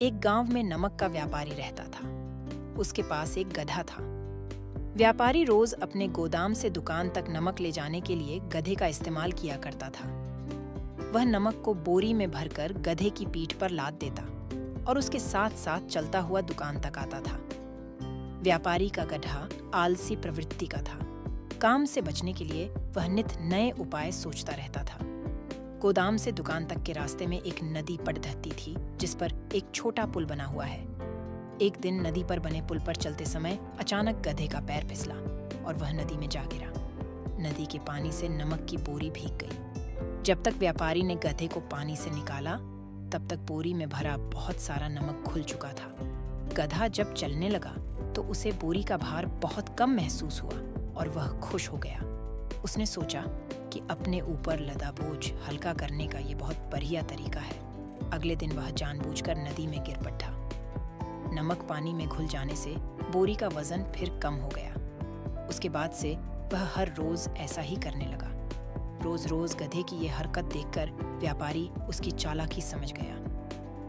एक गांव में नमक का व्यापारी रहता था। उसके पास एक गधा था। व्यापारी रोज अपने गोदाम से दुकान तक नमक ले जाने के लिए गधे का इस्तेमाल किया करता था। वह नमक को बोरी में भरकर गधे की पीठ पर लाद देता और उसके साथ साथ चलता हुआ दुकान तक आता था। व्यापारी का गधा आलसी प्रवृत्ति का था। काम से बचने के लिए वह नित नए उपाय सोचता रहता था। गोदाम से दुकान तक के रास्ते में एक नदी पड़धती थी, जिस पर एक छोटा पुल बना हुआ है। एक दिन नदी पर बने पुल पर चलते समय अचानक गधे का पैर फिसला और वह नदी में जा गिरा। नदी के पानी से नमक की बोरी भीग गई। जब तक व्यापारी ने गधे को पानी से निकाला, तब तक बोरी में भरा बहुत सारा नमक घुल चुका था। गधा जब चलने लगा तो उसे बोरी का भार बहुत कम महसूस हुआ और वह खुश हो गया। उसने सोचा कि अपने ऊपर लदा बोझ हल्का करने का ये बहुत बढ़िया तरीका है। अगले दिन वह जानबूझकर नदी में गिर पड़ा। नमक पानी में घुल जाने से बोरी का वजन फिर कम हो गया। उसके बाद से वह हर रोज ऐसा ही करने लगा। रोज रोज गधे की ये हरकत देखकर व्यापारी उसकी चालाकी समझ गया।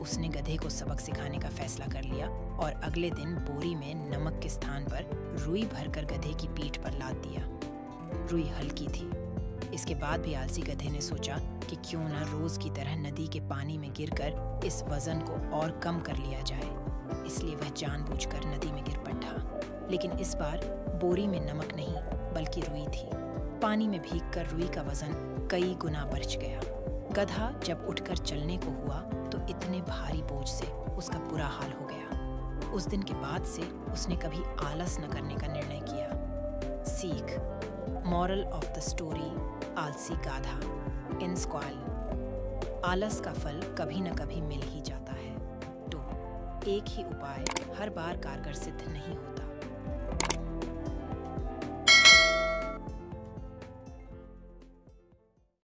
उसने गधे को सबक सिखाने का फैसला कर लिया और अगले दिन बोरी में नमक के स्थान पर रुई भरकर गधे की पीठ पर लाद दिया। रुई हल्की थी। इसके बाद भी आलसी गधे ने सोचा कि क्यों न रोज की तरह नदी के पानी में गिरकर इस वजन को और कम कर लिया जाए। इसलिए वह जानबूझकर नदी में गिर पड़ा। लेकिन इस बार बोरी में नमक नहीं बल्कि रुई थी। पानी में भीगकर रुई का वजन कई गुना बढ़ गया। गधा जब उठकर चलने को हुआ तो इतने भारी बोझ से उसका बुरा हाल हो गया। उस दिन के बाद से उसने कभी आलस न करने का निर्णय किया। सीख, मॉरल ऑफ द स्टोरी, आलसी गाधा इन स्क्वाल। आलस का फल कभी न कभी मिल ही जाता है। तो एक ही उपाय हर बार कारगर सिद्ध नहीं होता।